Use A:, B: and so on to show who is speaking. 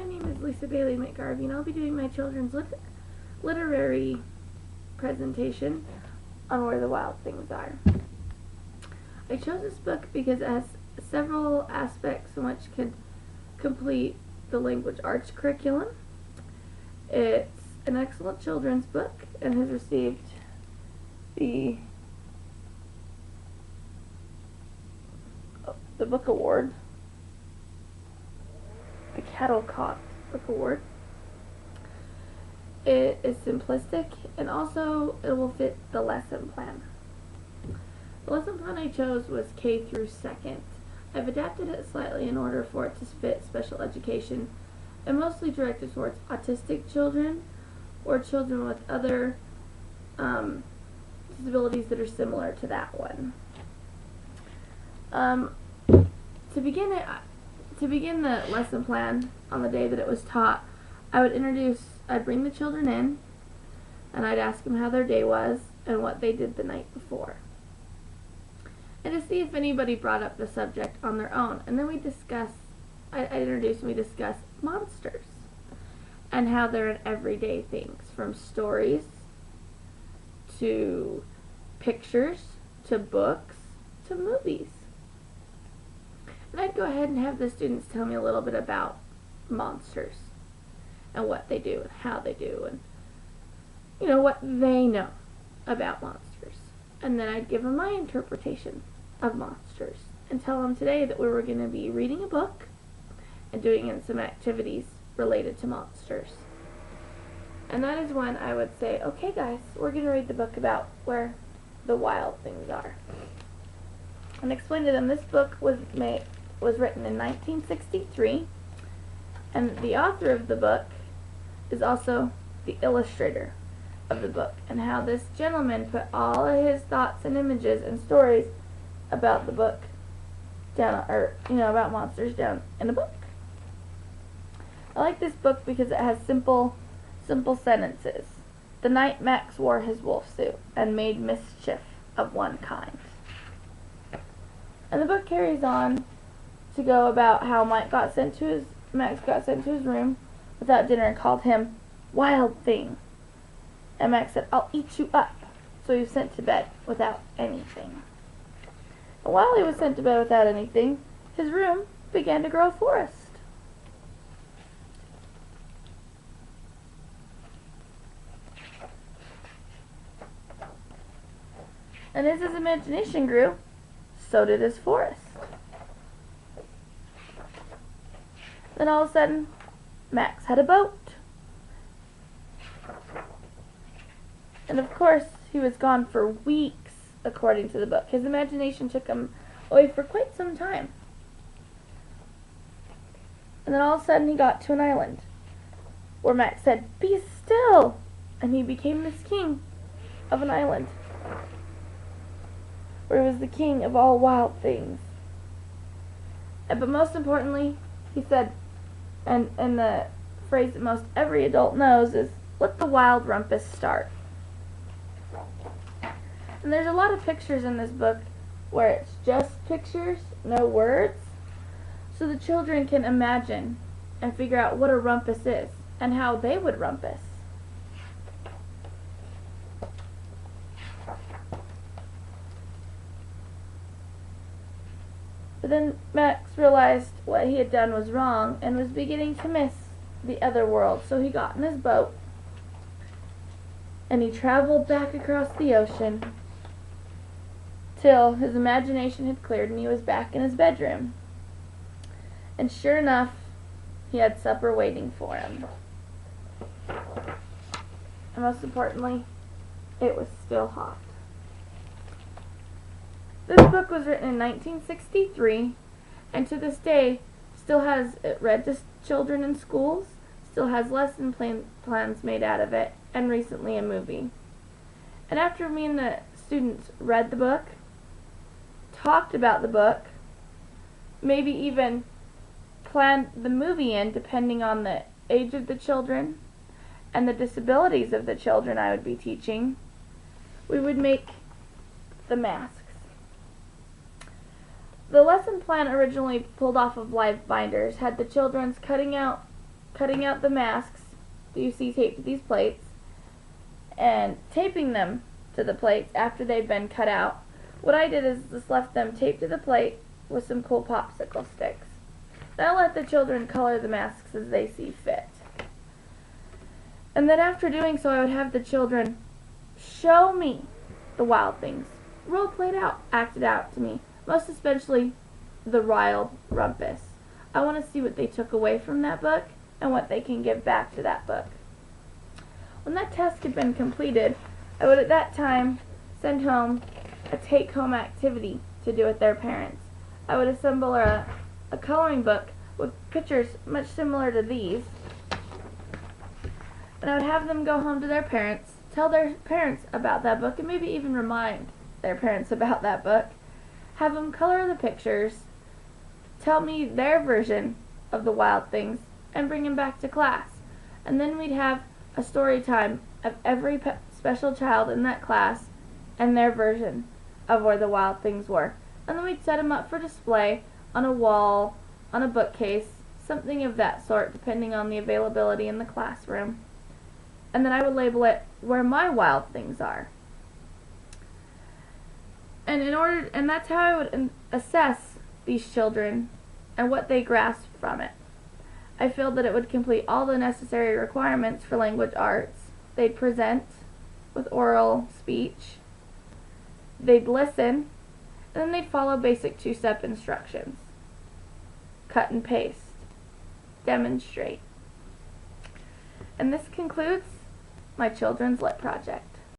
A: My name is Lisa Bailey McGarvey, and I'll be doing my children's literary presentation on Where the Wild Things Are. I chose this book because it has several aspects in which could complete the language arts curriculum. It's an excellent children's book and has received the book award, the Caldecott Book Award. It is simplistic, and also it will fit the lesson plan. The lesson plan I chose was K through 2nd. I've adapted it slightly in order for it to fit special education, and mostly directed towards autistic children or children with other disabilities that are similar to that one. To begin the lesson plan on the day that it was taught, I'd bring the children in, and I'd ask them how their day was and what they did the night before, and to see if anybody brought up the subject on their own. And then I'd introduce and we discuss monsters and how they're in everyday things, from stories to pictures to books to movies. And I'd go ahead and have the students tell me a little bit about monsters and what they do and how they do, and what they know about monsters. And then I'd give them my interpretation of monsters and tell them today that we were going to be reading a book and doing some activities related to monsters. And that is when I would say, okay guys, we're going to read the book about Where the Wild Things Are. And explain to them this book was written in 1963, and the author of the book is also the illustrator of the book, and how this gentleman put all of his thoughts and images and stories about the book down, or about monsters down in a book. I like this book because it has simple sentences. The night Max wore his wolf suit and made mischief of one kind. And the book carries on to go about how Max got sent to his room without dinner and called him Wild Thing. And Max said, "I'll eat you up." So he was sent to bed without anything. And while he was sent to bed without anything, his room began to grow a forest. And as his imagination grew, so did his forest. Then all of a sudden, Max had a boat. And of course, he was gone for weeks, according to the book. His imagination took him away for quite some time. And then all of a sudden, he got to an island where Max said, "Be still!" And he became this king of an island, where he was the king of all wild things. But most importantly, he said, and the phrase that most every adult knows is, "Let the wild rumpus start." And there's a lot of pictures in this book where it's just pictures, no words, so the children can imagine and figure out what a rumpus is and how they would rumpus. But then Max realized what he had done was wrong and was beginning to miss the other world, so he got in his boat and he traveled back across the ocean till his imagination had cleared and he was back in his bedroom. And sure enough, he had supper waiting for him. And most importantly, it was still hot. This book was written in 1963, and to this day still has it read to children in schools, still has lesson plans made out of it, and recently a movie. And after me and the students read the book, talked about the book, maybe even planned the movie in, depending on the age of the children and the disabilities of the children I would be teaching, we would make the masks. The lesson plan, originally pulled off of live binders, had the children's cutting out cutting out the masks that you see taped to these plates and taping them to the plates after they've been cut out. What I did is just left them taped to the plate with some cool popsicle sticks. Then I let the children color the masks as they see fit. And then after doing so, I would have the children show me the wild things, role played out, acted out to me, most especially the wild rumpus. I want to see what they took away from that book and what they can give back to that book. When that task had been completed, I would at that time send home a take-home activity to do with their parents. I would assemble a coloring book with pictures much similar to these, and I would have them go home to their parents, tell their parents about that book, and maybe even remind their parents about that book. Have them color the pictures, tell me their version of the wild things, and bring them back to class. And then we'd have a story time of every special child in that class and their version of where the wild things were. And then we'd set them up for display on a wall, on a bookcase, something of that sort, depending on the availability in the classroom. And then I would label it where my wild things are. And that's how I would assess these children and what they grasp from it. I feel that it would complete all the necessary requirements for language arts. They'd present with oral speech, they'd listen, and then they'd follow basic two-step instructions. Cut and paste. Demonstrate. And this concludes my children's lit project.